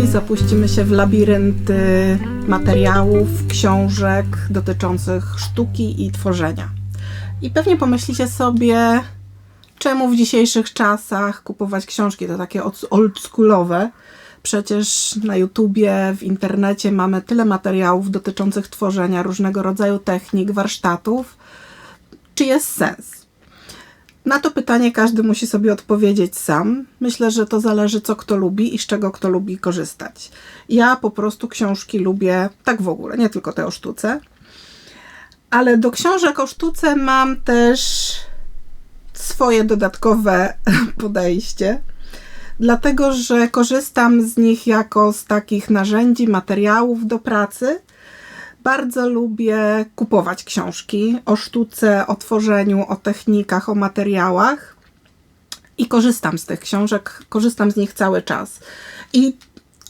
Dzisiaj zapuścimy się w labirynty materiałów, książek dotyczących sztuki i tworzenia. I pewnie pomyślicie sobie, czemu w dzisiejszych czasach kupować książki, to takie oldschoolowe. Przecież na YouTubie, w internecie mamy tyle materiałów dotyczących tworzenia, różnego rodzaju technik, warsztatów. Czy jest sens? Na to pytanie każdy musi sobie odpowiedzieć sam. Myślę, że to zależy, co kto lubi i z czego kto lubi korzystać. Ja po prostu książki lubię tak w ogóle, nie tylko te o sztuce. Ale do książek o sztuce mam też swoje dodatkowe podejście. Dlatego, że korzystam z nich jako z takich narzędzi, materiałów do pracy. Bardzo lubię kupować książki o sztuce, o tworzeniu, o technikach, o materiałach i korzystam z tych książek, korzystam z nich cały czas. I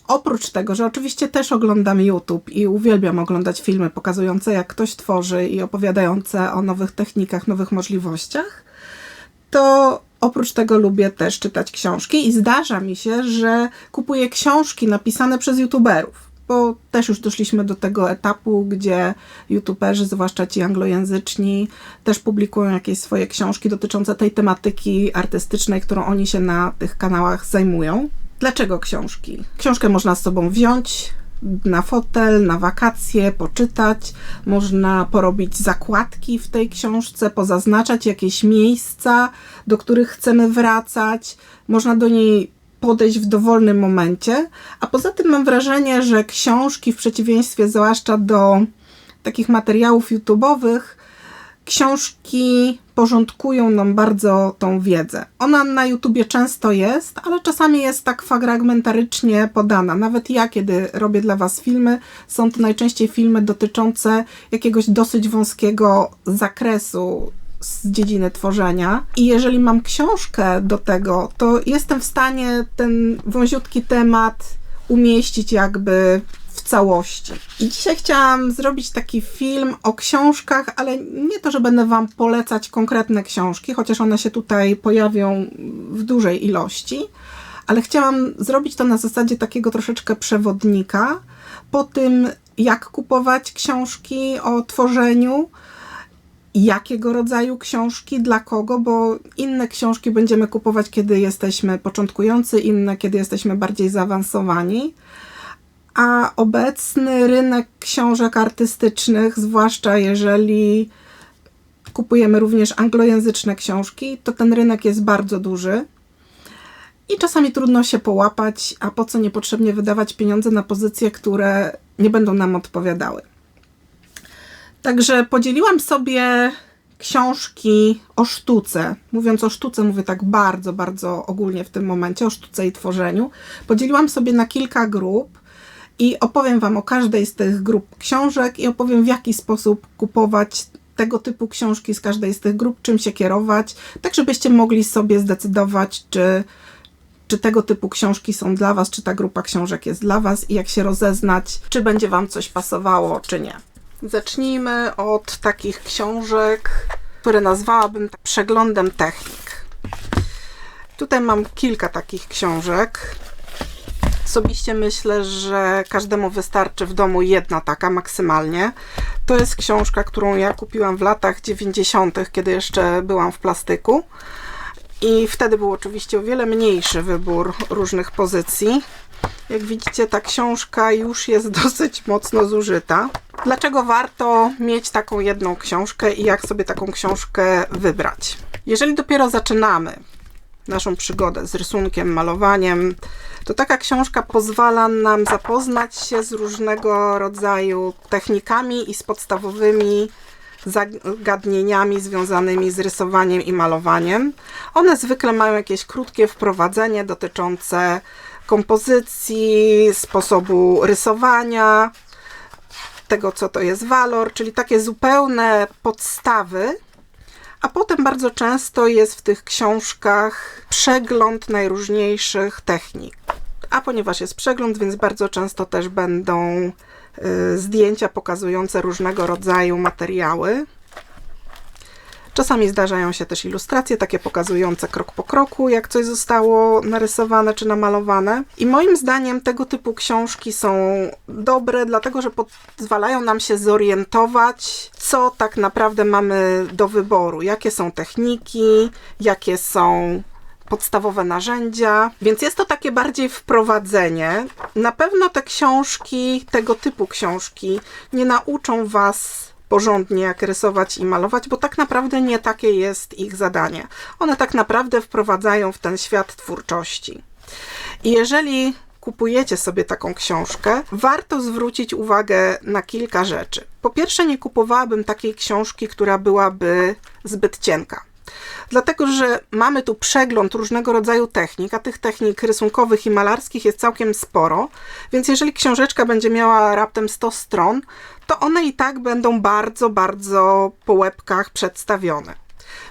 oprócz tego, że oczywiście też oglądam YouTube i uwielbiam oglądać filmy pokazujące, jak ktoś tworzy i opowiadające o nowych technikach, nowych możliwościach, to oprócz tego lubię też czytać książki i zdarza mi się, że kupuję książki napisane przez youtuberów. Bo też już doszliśmy do tego etapu, gdzie youtuberzy, zwłaszcza ci anglojęzyczni, też publikują jakieś swoje książki dotyczące tej tematyki artystycznej, którą oni się na tych kanałach zajmują. Dlaczego książki? Książkę można z sobą wziąć na fotel, na wakacje, poczytać. Można porobić zakładki w tej książce, pozaznaczać jakieś miejsca, do których chcemy wracać. Można do niej podejść w dowolnym momencie, a poza tym mam wrażenie, że książki w przeciwieństwie zwłaszcza do takich materiałów YouTube'owych, książki porządkują nam bardzo tą wiedzę. Ona na YouTubie często jest, ale czasami jest tak fragmentarycznie podana. Nawet ja, kiedy robię dla Was filmy, są to najczęściej filmy dotyczące jakiegoś dosyć wąskiego zakresu z dziedziny tworzenia. I jeżeli mam książkę do tego, to jestem w stanie ten wąziutki temat umieścić jakby w całości. I dzisiaj chciałam zrobić taki film o książkach, ale nie to, że będę Wam polecać konkretne książki, chociaż one się tutaj pojawią w dużej ilości, ale chciałam zrobić to na zasadzie takiego troszeczkę przewodnika po tym, jak kupować książki o tworzeniu, jakiego rodzaju książki, dla kogo, bo inne książki będziemy kupować, kiedy jesteśmy początkujący, inne, kiedy jesteśmy bardziej zaawansowani. A obecny rynek książek artystycznych, zwłaszcza jeżeli kupujemy również anglojęzyczne książki, to ten rynek jest bardzo duży i czasami trudno się połapać, a po co niepotrzebnie wydawać pieniądze na pozycje, które nie będą nam odpowiadały. Także podzieliłam sobie książki o sztuce. Mówiąc o sztuce, mówię tak bardzo, bardzo ogólnie w tym momencie, o sztuce i tworzeniu. Podzieliłam sobie na kilka grup i opowiem Wam o każdej z tych grup książek i opowiem, w jaki sposób kupować tego typu książki z każdej z tych grup, czym się kierować, tak żebyście mogli sobie zdecydować, czy tego typu książki są dla Was, czy ta grupa książek jest dla Was i jak się rozeznać, czy będzie Wam coś pasowało, czy nie. Zacznijmy od takich książek, które nazwałabym przeglądem technik. Tutaj mam kilka takich książek. Osobiście myślę, że każdemu wystarczy w domu jedna taka maksymalnie. To jest książka, którą ja kupiłam w latach 90., kiedy jeszcze byłam w plastyku. I wtedy był oczywiście o wiele mniejszy wybór różnych pozycji. Jak widzicie, ta książka już jest dosyć mocno zużyta. Dlaczego warto mieć taką jedną książkę i jak sobie taką książkę wybrać? Jeżeli dopiero zaczynamy naszą przygodę z rysunkiem, malowaniem, to taka książka pozwala nam zapoznać się z różnego rodzaju technikami i z podstawowymi zagadnieniami związanymi z rysowaniem i malowaniem. One zwykle mają jakieś krótkie wprowadzenie dotyczące kompozycji, sposobu rysowania, tego, co to jest walor, czyli takie zupełne podstawy, a potem bardzo często jest w tych książkach przegląd najróżniejszych technik. A ponieważ jest przegląd, więc bardzo często też będą zdjęcia pokazujące różnego rodzaju materiały. Czasami zdarzają się też ilustracje, takie pokazujące krok po kroku, jak coś zostało narysowane czy namalowane. I moim zdaniem tego typu książki są dobre, dlatego że pozwalają nam się zorientować, co tak naprawdę mamy do wyboru, jakie są techniki, jakie są podstawowe narzędzia, więc jest to takie bardziej wprowadzenie. Na pewno te książki, tego typu książki nie nauczą Was porządnie jak rysować i malować, bo tak naprawdę nie takie jest ich zadanie. One tak naprawdę wprowadzają w ten świat twórczości. I jeżeli kupujecie sobie taką książkę, warto zwrócić uwagę na kilka rzeczy. Po pierwsze, nie kupowałabym takiej książki, która byłaby zbyt cienka. Dlatego, że mamy tu przegląd różnego rodzaju technik, a tych technik rysunkowych i malarskich jest całkiem sporo, więc jeżeli książeczka będzie miała raptem 100 stron, to one i tak będą bardzo, bardzo po łebkach przedstawione.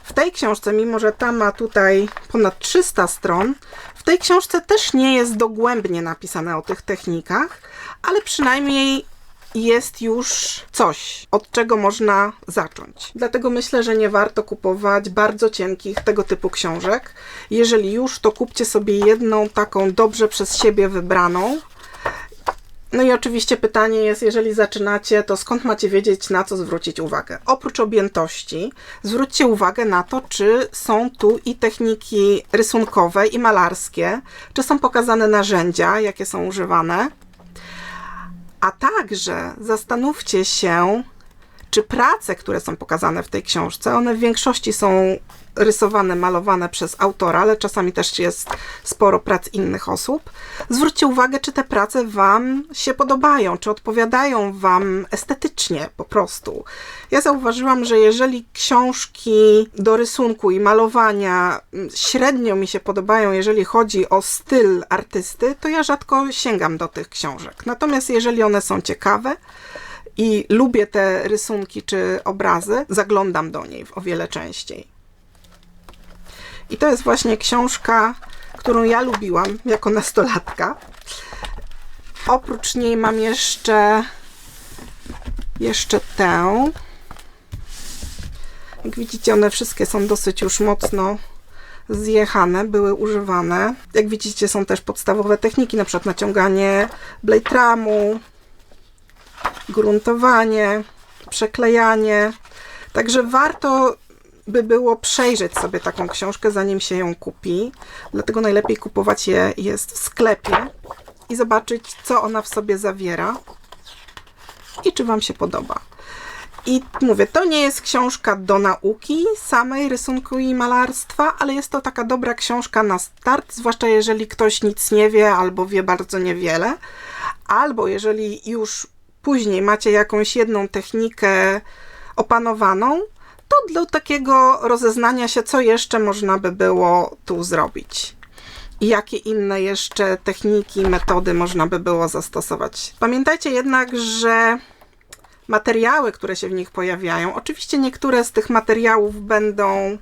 W tej książce, mimo że ta ma tutaj ponad 300 stron, w tej książce też nie jest dogłębnie napisane o tych technikach, ale przynajmniej jest już coś, od czego można zacząć. Dlatego myślę, że nie warto kupować bardzo cienkich tego typu książek. Jeżeli już, to kupcie sobie jedną taką dobrze przez siebie wybraną. No i oczywiście pytanie jest, jeżeli zaczynacie, to skąd macie wiedzieć, na co zwrócić uwagę? Oprócz objętości, zwróćcie uwagę na to, czy są tu i techniki rysunkowe i malarskie, czy są pokazane narzędzia, jakie są używane. A także zastanówcie się, czy prace, które są pokazane w tej książce, one w większości są rysowane, malowane przez autora, ale czasami też jest sporo prac innych osób. Zwróćcie uwagę, czy te prace Wam się podobają, czy odpowiadają Wam estetycznie po prostu. Ja zauważyłam, że jeżeli książki do rysunku i malowania średnio mi się podobają, jeżeli chodzi o styl artysty, to ja rzadko sięgam do tych książek. Natomiast jeżeli one są ciekawe i lubię te rysunki czy obrazy, zaglądam do niej o wiele częściej. I to jest właśnie książka, którą ja lubiłam jako nastolatka. Oprócz niej mam jeszcze tę. Jak widzicie, one wszystkie są dosyć już mocno zjechane, były używane. Jak widzicie, są też podstawowe techniki, na przykład naciąganie blade ramu, gruntowanie, przeklejanie. Także warto by było przejrzeć sobie taką książkę, zanim się ją kupi. Dlatego najlepiej kupować je jest w sklepie i zobaczyć, co ona w sobie zawiera i czy Wam się podoba. I mówię, to nie jest książka do nauki samej rysunku i malarstwa, ale jest to taka dobra książka na start, zwłaszcza jeżeli ktoś nic nie wie albo wie bardzo niewiele, albo jeżeli już później macie jakąś jedną technikę opanowaną, to do takiego rozeznania się, co jeszcze można by było tu zrobić. I jakie inne jeszcze techniki, metody można by było zastosować. Pamiętajcie jednak, że materiały, które się w nich pojawiają, oczywiście niektóre z tych materiałów będą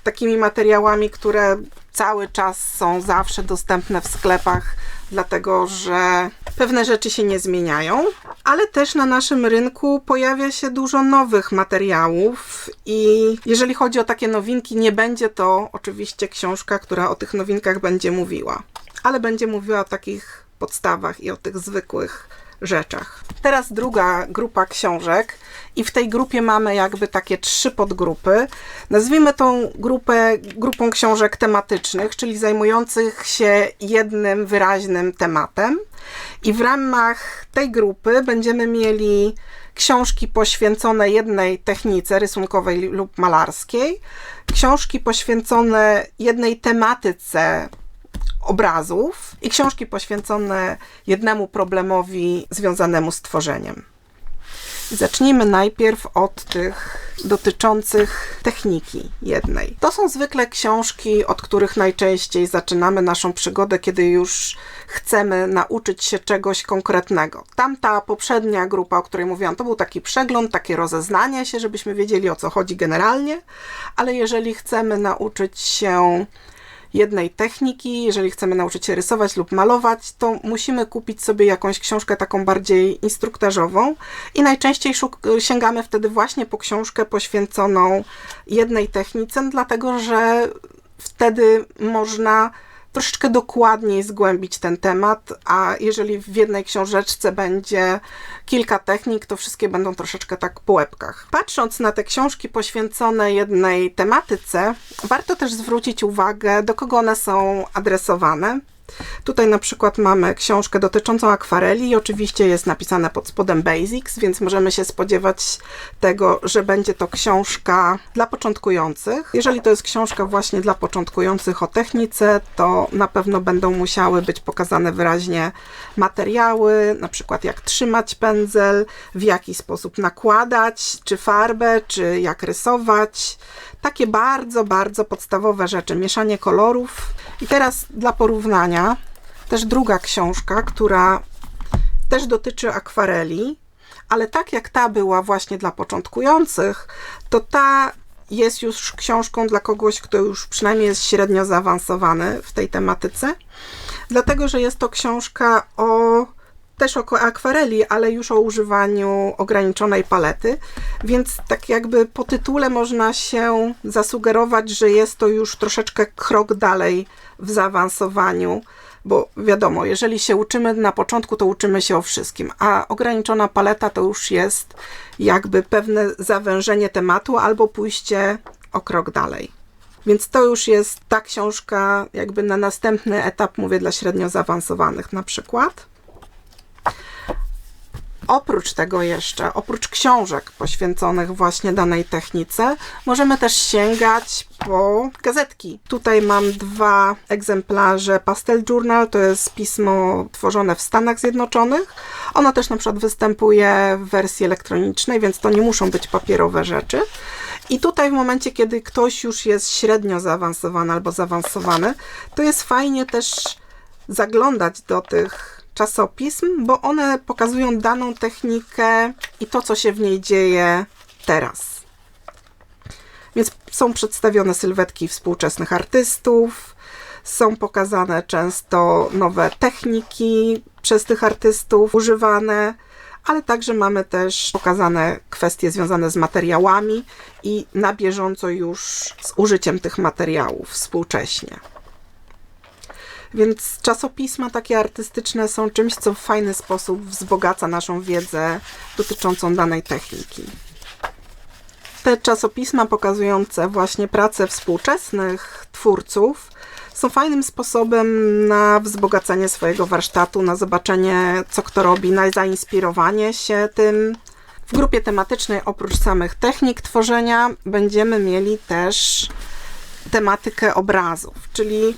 takimi materiałami, które cały czas są zawsze dostępne w sklepach, dlatego że pewne rzeczy się nie zmieniają, ale też na naszym rynku pojawia się dużo nowych materiałów i jeżeli chodzi o takie nowinki, nie będzie to oczywiście książka, która o tych nowinkach będzie mówiła, ale będzie mówiła o takich podstawach i o tych zwykłych rzeczach. Teraz druga grupa książek i w tej grupie mamy jakby takie 3 podgrupy. Nazwijmy tą grupę grupą książek tematycznych, czyli zajmujących się jednym wyraźnym tematem. I w ramach tej grupy będziemy mieli książki poświęcone jednej technice rysunkowej lub malarskiej, książki poświęcone jednej tematyce obrazów i książki poświęcone jednemu problemowi związanemu z tworzeniem. Zacznijmy najpierw od tych dotyczących techniki jednej. To są zwykle książki, od których najczęściej zaczynamy naszą przygodę, kiedy już chcemy nauczyć się czegoś konkretnego. Tamta poprzednia grupa, o której mówiłam, to był taki przegląd, takie rozeznanie się, żebyśmy wiedzieli, o co chodzi generalnie, ale jeżeli chcemy nauczyć się jednej techniki. Jeżeli chcemy nauczyć się rysować lub malować, to musimy kupić sobie jakąś książkę taką bardziej instruktażową i najczęściej sięgamy wtedy właśnie po książkę poświęconą jednej technice, dlatego że wtedy można troszeczkę dokładniej zgłębić ten temat, a jeżeli w jednej książeczce będzie kilka technik, to wszystkie będą troszeczkę tak po łebkach. Patrząc na te książki poświęcone jednej tematyce, warto też zwrócić uwagę, do kogo one są adresowane. Tutaj na przykład mamy książkę dotyczącą akwareli i oczywiście jest napisane pod spodem Basics, więc możemy się spodziewać tego, że będzie to książka dla początkujących. Jeżeli to jest książka właśnie dla początkujących o technice, to na pewno będą musiały być pokazane wyraźnie materiały, na przykład jak trzymać pędzel, w jaki sposób nakładać, czy farbę, czy jak rysować. Takie bardzo, bardzo podstawowe rzeczy, mieszanie kolorów. I teraz dla porównania też druga książka, która też dotyczy akwareli, ale tak jak ta była właśnie dla początkujących, to ta jest już książką dla kogoś, kto już przynajmniej jest średnio zaawansowany w tej tematyce, dlatego że jest to książka też o akwareli, ale już o używaniu ograniczonej palety, więc tak jakby po tytule można się zasugerować, że jest to już troszeczkę krok dalej w zaawansowaniu, bo wiadomo, jeżeli się uczymy na początku, to uczymy się o wszystkim, a ograniczona paleta to już jest jakby pewne zawężenie tematu albo pójście o krok dalej. Więc to już jest ta książka jakby na następny etap, mówię dla średnio zaawansowanych na przykład. Oprócz tego jeszcze, oprócz książek poświęconych właśnie danej technice, możemy też sięgać po gazetki. Tutaj mam 2 egzemplarze Pastel Journal, to jest pismo tworzone w Stanach Zjednoczonych. Ono też na przykład występuje w wersji elektronicznej, więc to nie muszą być papierowe rzeczy. I tutaj w momencie, kiedy ktoś już jest średnio zaawansowany albo zaawansowany, to jest fajnie też zaglądać do tych czasopism, bo one pokazują daną technikę i to, co się w niej dzieje teraz. Więc są przedstawione sylwetki współczesnych artystów, są pokazane często nowe techniki przez tych artystów używane, ale także mamy też pokazane kwestie związane z materiałami i na bieżąco już z użyciem tych materiałów współcześnie. Więc czasopisma takie artystyczne są czymś, co w fajny sposób wzbogaca naszą wiedzę dotyczącą danej techniki. Te czasopisma pokazujące właśnie pracę współczesnych twórców są fajnym sposobem na wzbogacenie swojego warsztatu, na zobaczenie, co kto robi, na zainspirowanie się tym. W grupie tematycznej oprócz samych technik tworzenia będziemy mieli też tematykę obrazów, czyli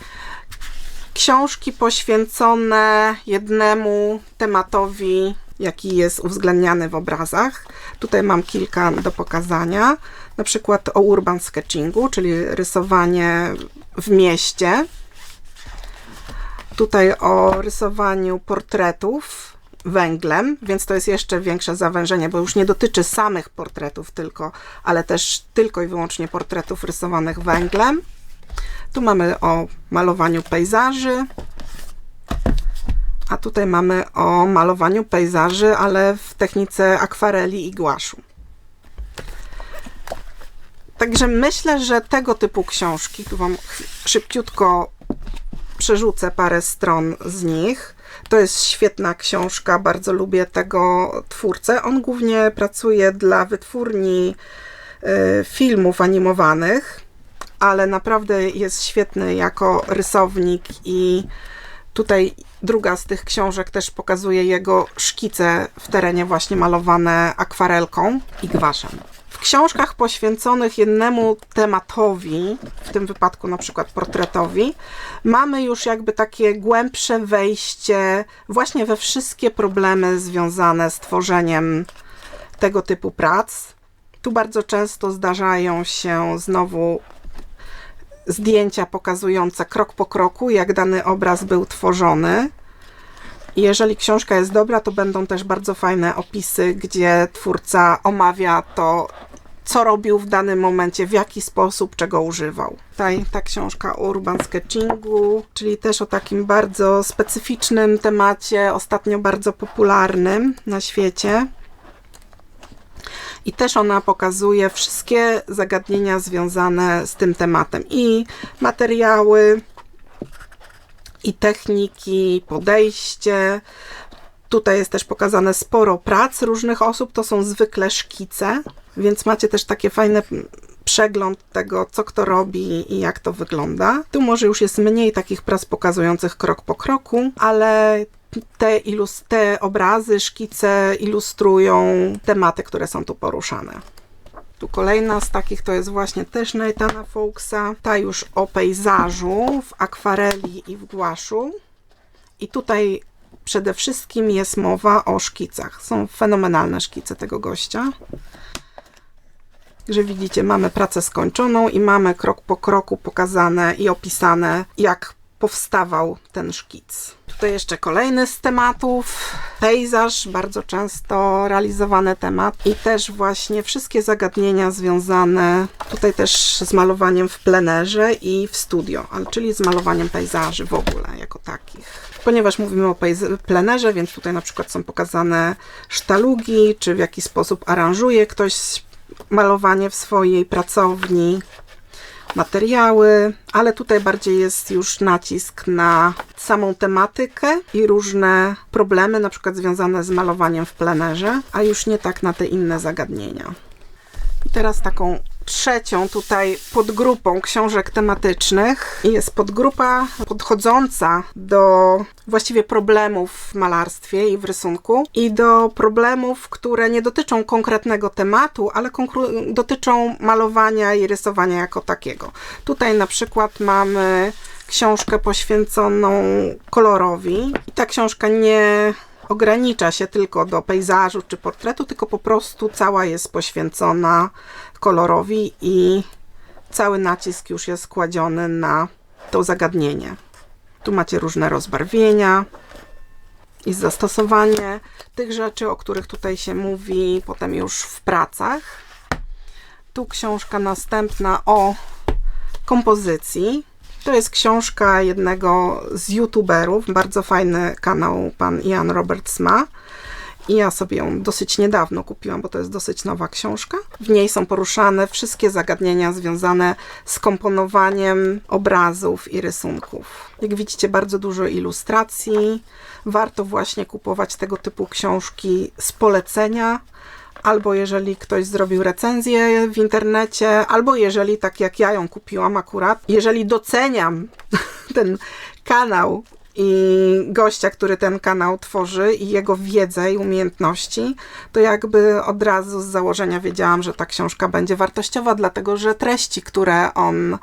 książki poświęcone jednemu tematowi, jaki jest uwzględniany w obrazach. Tutaj mam kilka do pokazania. Na przykład o urban sketchingu, czyli rysowanie w mieście. Tutaj o rysowaniu portretów węglem, więc to jest jeszcze większe zawężenie, bo już nie dotyczy samych portretów tylko, ale też tylko i wyłącznie portretów rysowanych węglem. Tu mamy o malowaniu pejzaży, a tutaj mamy o malowaniu pejzaży, ale w technice akwareli i guaszu. Także myślę, że tego typu książki, tu Wam szybciutko przerzucę parę stron z nich. To jest świetna książka, bardzo lubię tego twórcę. On głównie pracuje dla wytwórni filmów animowanych, ale naprawdę jest świetny jako rysownik i tutaj druga z tych książek też pokazuje jego szkice w terenie właśnie malowane akwarelką i gwaszem. W książkach poświęconych jednemu tematowi, w tym wypadku na przykład portretowi, mamy już jakby takie głębsze wejście właśnie we wszystkie problemy związane z tworzeniem tego typu prac. Tu bardzo często zdarzają się znowu zdjęcia pokazujące krok po kroku, jak dany obraz był tworzony. I jeżeli książka jest dobra, to będą też bardzo fajne opisy, gdzie twórca omawia to, co robił w danym momencie, w jaki sposób, czego używał. Tutaj ta książka o urban sketchingu, czyli też o takim bardzo specyficznym temacie, ostatnio bardzo popularnym na świecie. I też ona pokazuje wszystkie zagadnienia związane z tym tematem. I materiały, i techniki, podejście. Tutaj jest też pokazane sporo prac różnych osób. To są zwykle szkice, więc macie też takie fajne przegląd tego, co kto robi i jak to wygląda. Tu może już jest mniej takich prac pokazujących krok po kroku, ale te obrazy, szkice ilustrują tematy, które są tu poruszane. Tu kolejna z takich to jest właśnie też Nathana Fowlksa. Ta już o pejzażu w akwareli i w guaszu. I tutaj przede wszystkim jest mowa o szkicach. Są fenomenalne szkice tego gościa. Że widzicie, mamy pracę skończoną i mamy krok po kroku pokazane i opisane, jak powstawał ten szkic. Tutaj jeszcze kolejny z tematów, pejzaż, bardzo często realizowany temat i też właśnie wszystkie zagadnienia związane tutaj też z malowaniem w plenerze i w studio, czyli z malowaniem pejzaży w ogóle jako takich. Ponieważ mówimy o plenerze, więc tutaj na przykład są pokazane sztalugi, czy w jaki sposób aranżuje ktoś malowanie w swojej pracowni, materiały, ale tutaj bardziej jest już nacisk na samą tematykę i różne problemy, na przykład związane z malowaniem w plenerze, a już nie tak na te inne zagadnienia. I teraz taką trzecią tutaj podgrupą książek tematycznych jest podgrupa podchodząca do właściwie problemów w malarstwie i w rysunku i do problemów, które nie dotyczą konkretnego tematu, ale dotyczą malowania i rysowania jako takiego. Tutaj na przykład mamy książkę poświęconą kolorowi i ta książka nie ogranicza się tylko do pejzażu czy portretu, tylko po prostu cała jest poświęcona kolorowi i cały nacisk już jest kładziony na to zagadnienie. Tu macie różne rozbarwienia i zastosowanie tych rzeczy, o których tutaj się mówi potem już w pracach. Tu książka następna o kompozycji. To jest książka jednego z youtuberów, bardzo fajny kanał pan Ian Roberts ma. I ja sobie ją dosyć niedawno kupiłam, bo to jest dosyć nowa książka. W niej są poruszane wszystkie zagadnienia związane z komponowaniem obrazów i rysunków. Jak widzicie, bardzo dużo ilustracji. Warto właśnie kupować tego typu książki z polecenia, albo jeżeli ktoś zrobił recenzję w internecie, albo jeżeli, tak jak ja ją kupiłam akurat, jeżeli doceniam ten kanał i gościa, który ten kanał tworzy i jego wiedzę i umiejętności, to jakby od razu z założenia wiedziałam, że ta książka będzie wartościowa, dlatego że treści, które on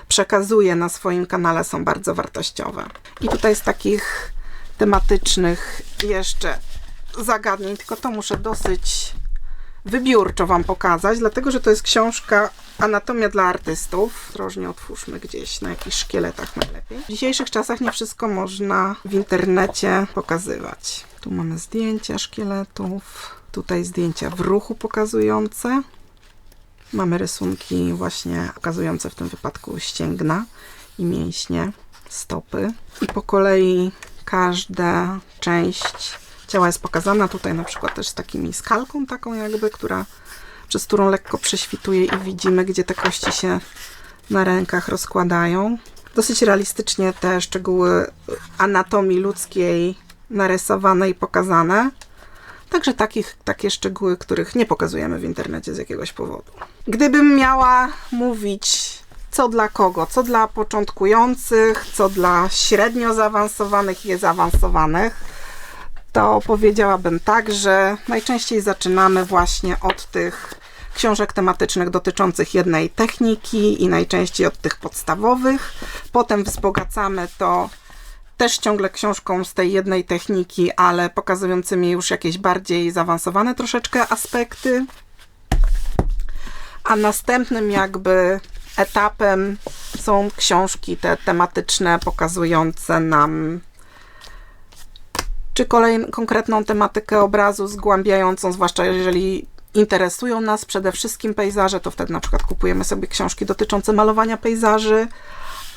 przekazuje na swoim kanale, są bardzo wartościowe. I tutaj z takich tematycznych jeszcze zagadnień, tylko to muszę dosyć wybiórczo wam pokazać, dlatego że to jest książka Anatomia dla artystów. Ostrożnie otwórzmy gdzieś na jakichś szkieletach najlepiej. W dzisiejszych czasach nie wszystko można w internecie pokazywać. Tu mamy zdjęcia szkieletów, tutaj zdjęcia w ruchu pokazujące. Mamy rysunki właśnie pokazujące w tym wypadku ścięgna i mięśnie, stopy. I po kolei każda część ciała jest pokazana. Tutaj na przykład też z takimi skalką taką jakby, przez którą lekko prześwituje i widzimy, gdzie te kości się na rękach rozkładają. Dosyć realistycznie te szczegóły anatomii ludzkiej narysowane i pokazane. Także takie szczegóły, których nie pokazujemy w internecie z jakiegoś powodu. Gdybym miała mówić co dla kogo, co dla początkujących, co dla średnio zaawansowanych i zaawansowanych, to powiedziałabym tak, że najczęściej zaczynamy właśnie od tych książek tematycznych dotyczących jednej techniki i najczęściej od tych podstawowych. Potem wzbogacamy to też ciągle książką z tej jednej techniki, ale pokazującymi już jakieś bardziej zaawansowane troszeczkę aspekty. A następnym jakby etapem są książki te tematyczne, pokazujące nam czy konkretną tematykę obrazu zgłębiającą, zwłaszcza jeżeli interesują nas przede wszystkim pejzaże, to wtedy na przykład kupujemy sobie książki dotyczące malowania pejzaży,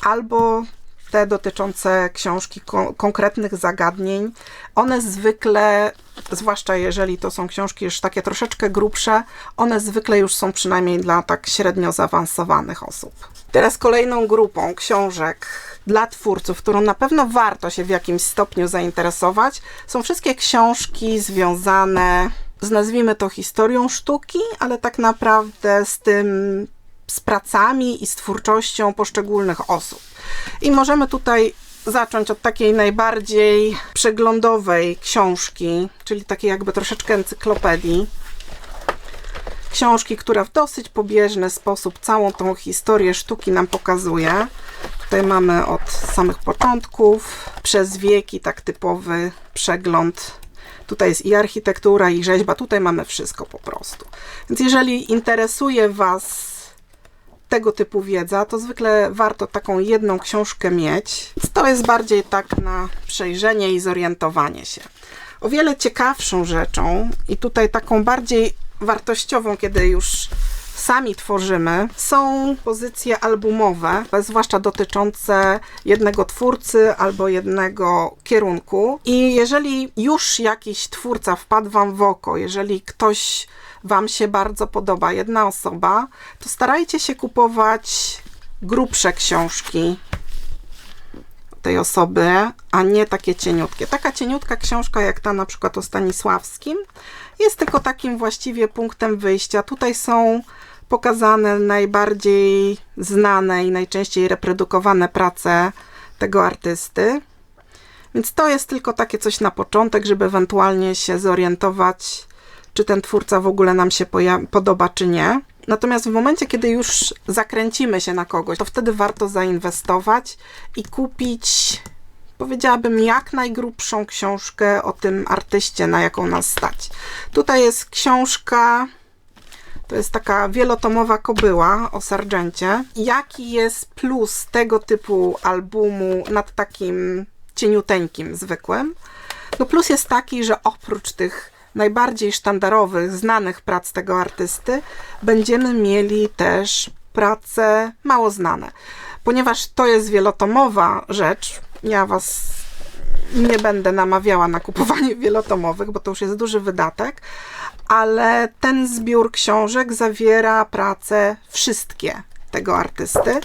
albo te dotyczące książki konkretnych zagadnień. One zwykle, zwłaszcza jeżeli to są książki już takie troszeczkę grubsze, one zwykle już są przynajmniej dla tak średnio zaawansowanych osób. Teraz kolejną grupą książek dla twórców, którą na pewno warto się w jakimś stopniu zainteresować, są wszystkie książki związane z, nazwijmy to, historią sztuki, ale tak naprawdę z pracami i z twórczością poszczególnych osób. I możemy tutaj zacząć od takiej najbardziej przeglądowej książki, czyli takiej jakby troszeczkę encyklopedii. Książki, która w dosyć pobieżny sposób całą tą historię sztuki nam pokazuje. Tutaj mamy od samych początków, przez wieki, tak typowy przegląd. Tutaj jest i architektura, i rzeźba, tutaj mamy wszystko po prostu. Więc jeżeli interesuje Was tego typu wiedza, to zwykle warto taką jedną książkę mieć. To jest bardziej tak na przejrzenie i zorientowanie się. O wiele ciekawszą rzeczą i tutaj taką bardziej wartościową, kiedy już sami tworzymy, są pozycje albumowe, zwłaszcza dotyczące jednego twórcy albo jednego kierunku. I jeżeli już jakiś twórca wpadł Wam w oko, jeżeli ktoś Wam się bardzo podoba, jedna osoba, to starajcie się kupować grubsze książki tej osoby, a nie takie cieniutkie. Taka cieniutka książka, jak ta na przykład o Stanisławskim, jest tylko takim właściwie punktem wyjścia. Tutaj są pokazane najbardziej znane i najczęściej reprodukowane prace tego artysty. Więc to jest tylko takie coś na początek, żeby ewentualnie się zorientować, czy ten twórca w ogóle nam się podoba, czy nie. Natomiast w momencie, kiedy już zakręcimy się na kogoś, to wtedy warto zainwestować i kupić, powiedziałabym, jak najgrubszą książkę o tym artyście, na jaką nas stać. Tutaj jest książka, to jest taka wielotomowa kobyła o Sargencie. Jaki jest plus tego typu albumu nad takim cieniuteńkim, zwykłym? No plus jest taki, że oprócz tych najbardziej sztandarowych, znanych prac tego artysty, będziemy mieli też prace mało znane. Ponieważ to jest wielotomowa rzecz, ja Was nie będę namawiała na kupowanie wielotomowych, bo to już jest duży wydatek, ale ten zbiór książek zawiera prace wszystkie tego artysty,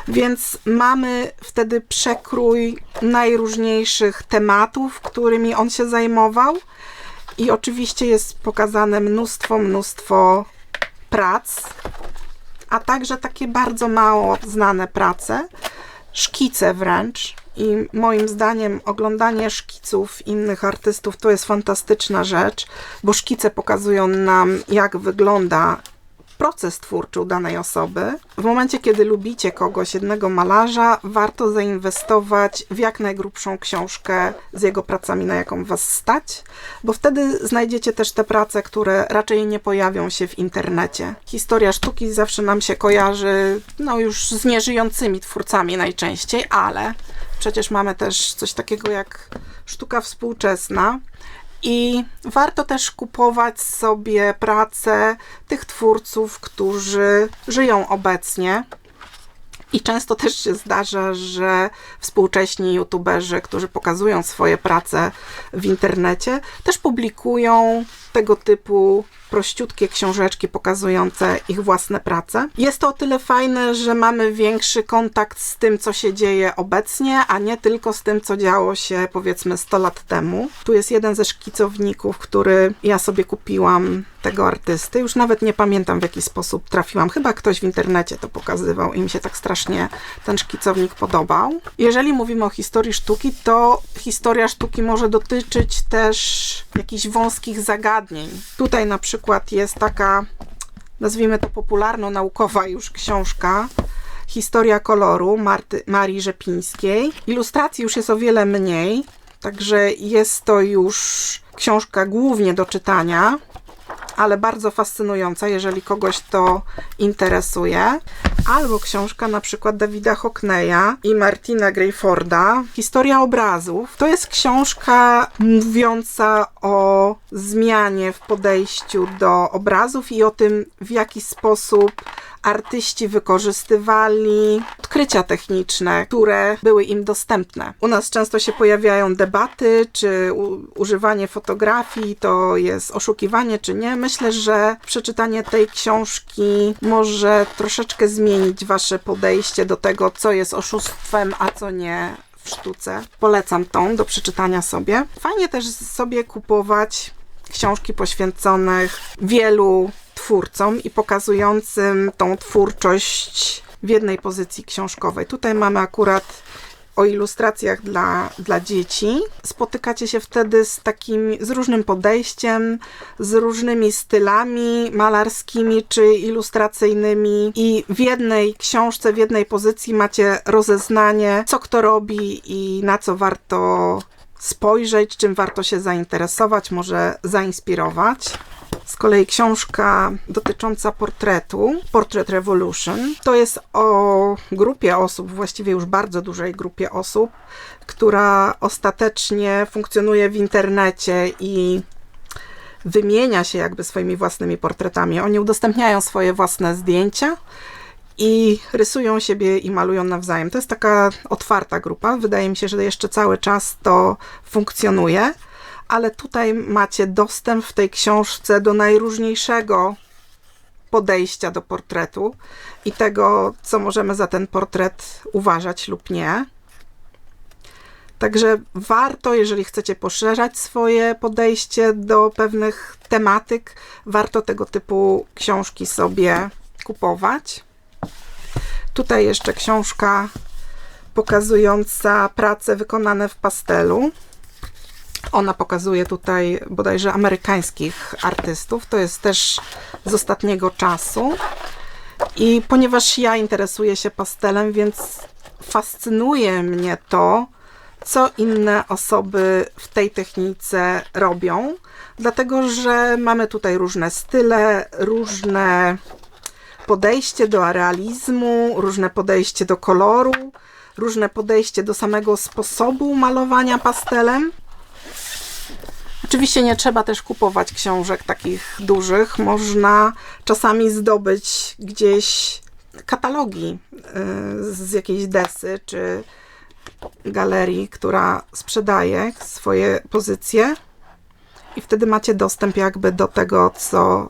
więc mamy wtedy przekrój najróżniejszych tematów, którymi on się zajmował. I oczywiście jest pokazane mnóstwo prac, a także takie bardzo mało znane prace, szkice wręcz. I moim zdaniem oglądanie szkiców innych artystów to jest fantastyczna rzecz, bo szkice pokazują nam, jak wygląda proces twórczy u danej osoby. W momencie, kiedy lubicie kogoś, jednego malarza, warto zainwestować w jak najgrubszą książkę z jego pracami, na jaką Was stać, bo wtedy znajdziecie też te prace, które raczej nie pojawią się w internecie. Historia sztuki zawsze nam się kojarzy, no już z nieżyjącymi twórcami najczęściej, ale przecież mamy też coś takiego jak sztuka współczesna. I warto też kupować sobie prace tych twórców, którzy żyją obecnie. I często też się zdarza, że współcześni youtuberzy, którzy pokazują swoje prace w internecie, też publikują tego typu prościutkie książeczki pokazujące ich własne prace. Jest to o tyle fajne, że mamy większy kontakt z tym, co się dzieje obecnie, a nie tylko z tym, co działo się powiedzmy 100 lat temu. Tu jest jeden ze szkicowników, który ja sobie kupiłam tego artysty. Już nawet nie pamiętam, w jaki sposób trafiłam. Chyba ktoś w internecie to pokazywał i mi się tak strasznie ten szkicownik podobał. Jeżeli mówimy o historii sztuki, to historia sztuki może dotyczyć też jakichś wąskich zagadnień. Tutaj na przykład jest taka, nazwijmy to popularno-naukowa już książka, Historia koloru Marii Rzepińskiej. Ilustracji już jest o wiele mniej, także jest to już książka głównie do czytania. ale bardzo fascynująca, jeżeli kogoś to interesuje. Albo książka na przykład Davida Hockneya i Martina Grayforda, Historia obrazów. To jest książka mówiąca o zmianie w podejściu do obrazów i o tym, w jaki sposób artyści wykorzystywali odkrycia techniczne, które były im dostępne. U nas często się pojawiają debaty, czy używanie fotografii to jest oszukiwanie, czy nie. Myślę, że przeczytanie tej książki może troszeczkę zmienić wasze podejście do tego, co jest oszustwem, a co nie w sztuce. Polecam tą do przeczytania sobie. Fajnie też sobie kupować książki poświęconych wielu twórcom i pokazującym tą twórczość w jednej pozycji książkowej. Tutaj mamy akurat o ilustracjach dla dzieci. Spotykacie się wtedy z różnym podejściem, z różnymi stylami malarskimi czy ilustracyjnymi i w jednej książce, w jednej pozycji macie rozeznanie, co kto robi i na co warto spojrzeć, czym warto się zainteresować, może zainspirować. Z kolei książka dotycząca portretu, Portrait Revolution, to jest o grupie osób, właściwie już bardzo dużej grupie osób, która ostatecznie funkcjonuje w internecie i wymienia się jakby swoimi własnymi portretami. Oni udostępniają swoje własne zdjęcia i rysują siebie i malują nawzajem. To jest taka otwarta grupa. Wydaje mi się, że jeszcze cały czas to funkcjonuje. Ale tutaj macie dostęp w tej książce do najróżniejszego podejścia do portretu i tego, co możemy za ten portret uważać lub nie. Także warto, jeżeli chcecie poszerzać swoje podejście do pewnych tematyk, warto tego typu książki sobie kupować. Tutaj jeszcze książka pokazująca prace wykonane w pastelu. Ona pokazuje tutaj bodajże amerykańskich artystów. To jest też z ostatniego czasu. I ponieważ ja interesuję się pastelem, więc fascynuje mnie to, co inne osoby w tej technice robią. Dlatego, że mamy tutaj różne style, różne podejście do realizmu, różne podejście do koloru, różne podejście do samego sposobu malowania pastelem. Oczywiście nie trzeba też kupować książek takich dużych. Można czasami zdobyć gdzieś katalogi z jakiejś desy czy galerii, która sprzedaje swoje pozycje i wtedy macie dostęp jakby do tego, co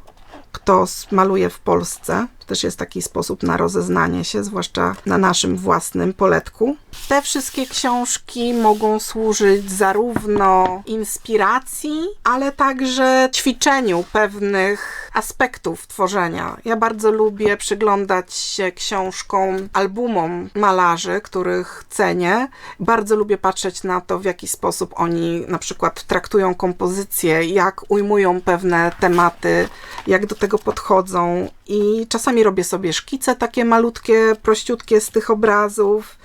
kto maluje w Polsce. To też jest taki sposób na rozeznanie się, zwłaszcza na naszym własnym poletku. Te wszystkie książki mogą służyć zarówno inspiracji, ale także ćwiczeniu pewnych aspektów tworzenia. Ja bardzo lubię przyglądać się książkom, albumom malarzy, których cenię. Bardzo lubię patrzeć na to, w jaki sposób oni na przykład traktują kompozycję, jak ujmują pewne tematy, jak do tego podchodzą i czasami robię sobie szkice takie malutkie, prościutkie z tych obrazów.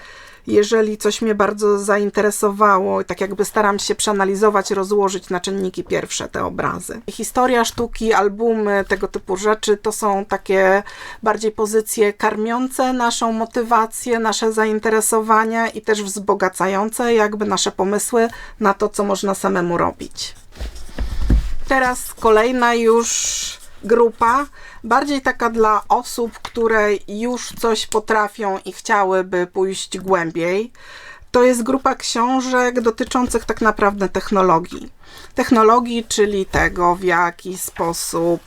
Jeżeli coś mnie bardzo zainteresowało, tak jakby staram się przeanalizować, rozłożyć na czynniki pierwsze te obrazy. Historia sztuki, albumy, tego typu rzeczy to są takie bardziej pozycje karmiące naszą motywację, nasze zainteresowania i też wzbogacające jakby nasze pomysły na to, co można samemu robić. Teraz kolejna już grupa, bardziej taka dla osób, które już coś potrafią i chciałyby pójść głębiej. To jest grupa książek dotyczących tak naprawdę technologii. Technologii, czyli tego, w jaki sposób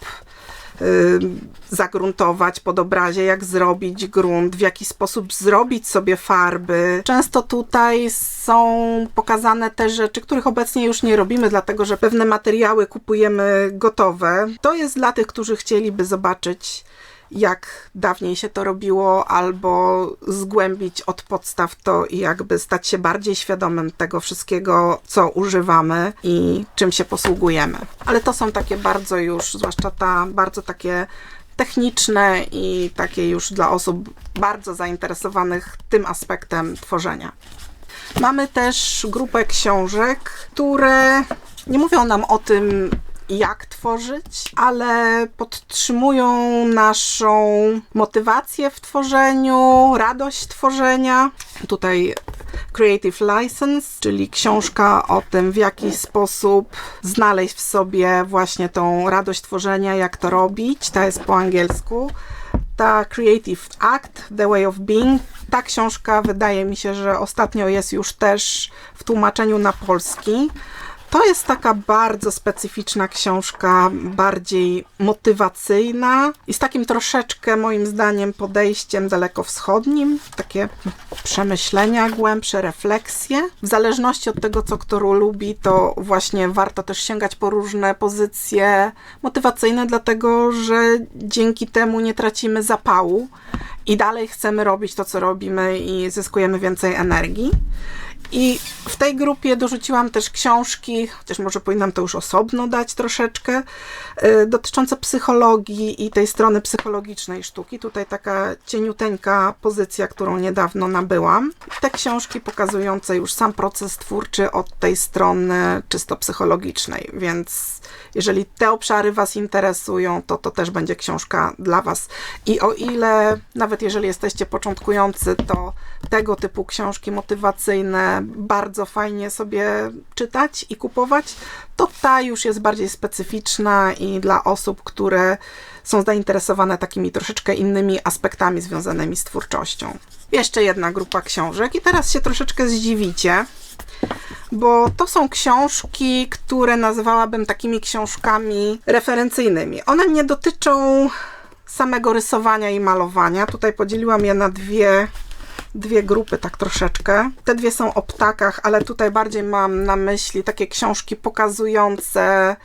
zagruntować pod obrazie, jak zrobić grunt, w jaki sposób zrobić sobie farby. Często tutaj są pokazane te rzeczy, których obecnie już nie robimy, dlatego że pewne materiały kupujemy gotowe. To jest dla tych, którzy chcieliby zobaczyć, jak dawniej się to robiło, albo zgłębić od podstaw to i jakby stać się bardziej świadomym tego wszystkiego, co używamy i czym się posługujemy. Ale to są takie bardzo już, zwłaszcza bardzo takie techniczne i takie już dla osób bardzo zainteresowanych tym aspektem tworzenia. Mamy też grupę książek, które nie mówią nam o tym, jak tworzyć, ale podtrzymują naszą motywację w tworzeniu, radość tworzenia. Tutaj Creative License, czyli książka o tym, w jaki sposób znaleźć w sobie właśnie tą radość tworzenia, jak to robić. Ta jest po angielsku. Ta Creative Act, The Way of Being, ta książka wydaje mi się, że ostatnio jest już też w tłumaczeniu na polski. To jest taka bardzo specyficzna książka, bardziej motywacyjna i z takim troszeczkę, moim zdaniem, podejściem dalekowschodnim. Takie przemyślenia głębsze, refleksje. W zależności od tego, co kto lubi, to właśnie warto też sięgać po różne pozycje motywacyjne, dlatego że dzięki temu nie tracimy zapału i dalej chcemy robić to, co robimy i zyskujemy więcej energii. I w tej grupie dorzuciłam też książki, chociaż może powinnam to już osobno dać troszeczkę, dotyczące psychologii i tej strony psychologicznej sztuki. Tutaj taka cieniuteńka pozycja, którą niedawno nabyłam. Te książki pokazujące już sam proces twórczy od tej strony czysto psychologicznej, więc jeżeli te obszary Was interesują, to też będzie książka dla Was. I o ile, nawet jeżeli jesteście początkujący, to tego typu książki motywacyjne bardzo fajnie sobie czytać i kupować, to ta już jest bardziej specyficzna i dla osób, które są zainteresowane takimi troszeczkę innymi aspektami związanymi z twórczością. Jeszcze jedna grupa książek i teraz się troszeczkę zdziwicie, bo to są książki, które nazwałabym takimi książkami referencyjnymi. One nie dotyczą samego rysowania i malowania. Tutaj podzieliłam je na dwie grupy, tak troszeczkę. Te dwie są o ptakach, ale tutaj bardziej mam na myśli takie książki pokazujące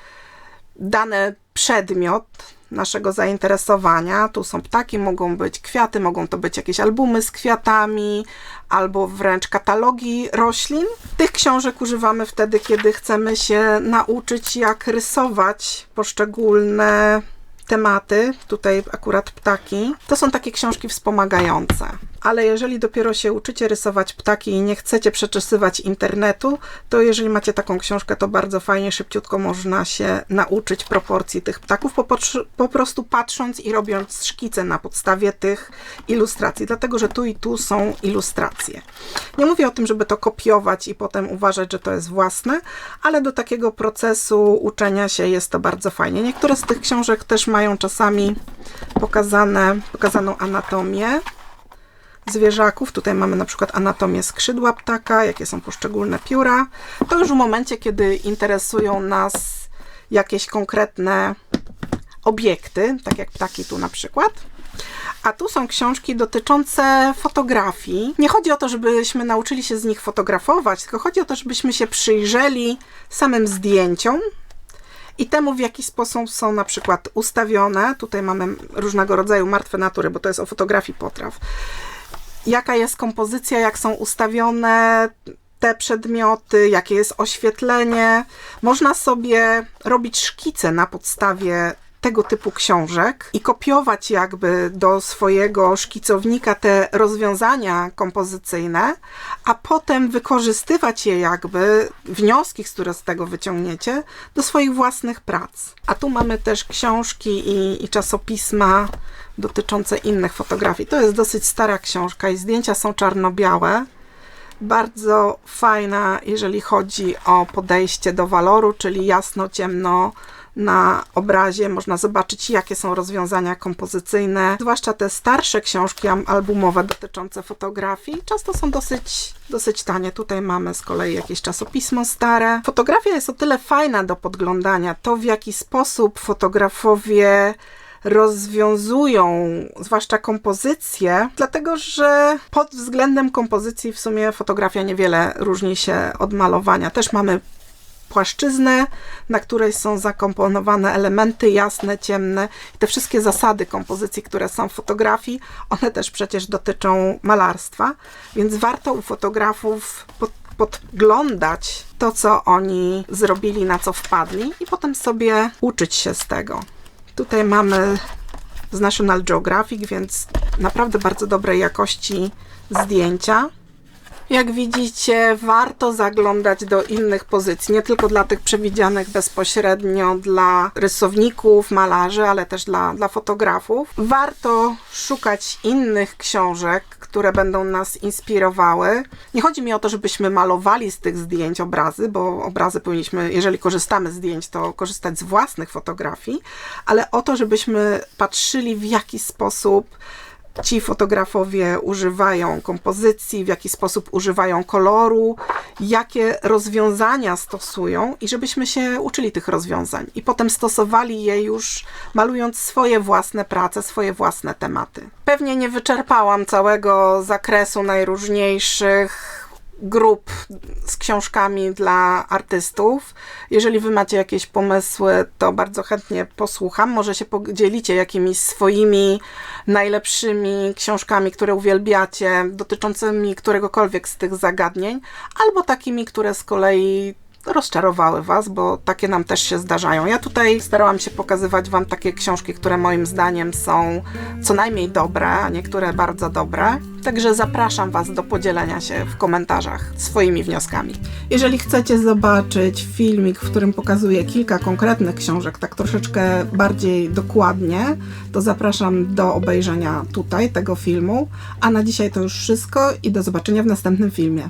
dany przedmiot naszego zainteresowania. Tu są ptaki, mogą być kwiaty, mogą to być jakieś albumy z kwiatami, albo wręcz katalogi roślin. Tych książek używamy wtedy, kiedy chcemy się nauczyć, jak rysować poszczególne tematy, tutaj akurat ptaki. To są takie książki wspomagające. Ale jeżeli dopiero się uczycie rysować ptaki i nie chcecie przeczesywać internetu, to jeżeli macie taką książkę, to bardzo fajnie, szybciutko można się nauczyć proporcji tych ptaków, po prostu patrząc i robiąc szkice na podstawie tych ilustracji, dlatego że tu i tu są ilustracje. Nie mówię o tym, żeby to kopiować i potem uważać, że to jest własne, ale do takiego procesu uczenia się jest to bardzo fajnie. Niektóre z tych książek też mają czasami pokazaną anatomię zwierzaków. Tutaj mamy na przykład anatomię skrzydła ptaka, jakie są poszczególne pióra. To już w momencie, kiedy interesują nas jakieś konkretne obiekty, tak jak ptaki tu na przykład. A tu są książki dotyczące fotografii. Nie chodzi o to, żebyśmy nauczyli się z nich fotografować, tylko chodzi o to, żebyśmy się przyjrzeli samym zdjęciom i temu, w jaki sposób są na przykład ustawione. Tutaj mamy różnego rodzaju martwe natury, bo to jest o fotografii potraw. Jaka jest kompozycja, jak są ustawione te przedmioty, jakie jest oświetlenie. Można sobie robić szkice na podstawie tego typu książek i kopiować jakby do swojego szkicownika te rozwiązania kompozycyjne, a potem wykorzystywać je jakby, wnioski, które z tego wyciągniecie, do swoich własnych prac. A tu mamy też książki i czasopisma dotyczące innych fotografii. To jest dosyć stara książka i zdjęcia są czarno-białe. Bardzo fajna, jeżeli chodzi o podejście do waloru, czyli jasno, ciemno na obrazie. Można zobaczyć, jakie są rozwiązania kompozycyjne. Zwłaszcza te starsze książki albumowe dotyczące fotografii często są dosyć tanie. Tutaj mamy z kolei jakieś czasopismo stare. Fotografia jest o tyle fajna do podglądania. To, w jaki sposób fotografowie rozwiązują, zwłaszcza kompozycje, dlatego że pod względem kompozycji w sumie fotografia niewiele różni się od malowania. Też mamy płaszczyznę, na której są zakomponowane elementy jasne, ciemne i te wszystkie zasady kompozycji, które są w fotografii, one też przecież dotyczą malarstwa, więc warto u fotografów podglądać to, co oni zrobili, na co wpadli i potem sobie uczyć się z tego. Tutaj mamy z National Geographic, więc naprawdę bardzo dobrej jakości zdjęcia. Jak widzicie, warto zaglądać do innych pozycji, nie tylko dla tych przewidzianych bezpośrednio dla rysowników, malarzy, ale też dla fotografów. Warto szukać innych książek, które będą nas inspirowały. Nie chodzi mi o to, żebyśmy malowali z tych zdjęć obrazy, bo obrazy powinniśmy, jeżeli korzystamy z zdjęć, to korzystać z własnych fotografii, ale o to, żebyśmy patrzyli, w jaki sposób ci fotografowie używają kompozycji, w jaki sposób używają koloru, jakie rozwiązania stosują i żebyśmy się uczyli tych rozwiązań i potem stosowali je już malując swoje własne prace, swoje własne tematy. Pewnie nie wyczerpałam całego zakresu najróżniejszych grup z książkami dla artystów. Jeżeli wy macie jakieś pomysły, to bardzo chętnie posłucham. Może się podzielicie jakimiś swoimi najlepszymi książkami, które uwielbiacie, dotyczącymi któregokolwiek z tych zagadnień, albo takimi, które z kolei rozczarowały was, bo takie nam też się zdarzają. Ja tutaj starałam się pokazywać wam takie książki, które moim zdaniem są co najmniej dobre, a niektóre bardzo dobre. Także zapraszam was do podzielenia się w komentarzach swoimi wnioskami. Jeżeli chcecie zobaczyć filmik, w którym pokazuję kilka konkretnych książek, tak troszeczkę bardziej dokładnie, to zapraszam do obejrzenia tutaj tego filmu. A na dzisiaj to już wszystko i do zobaczenia w następnym filmie.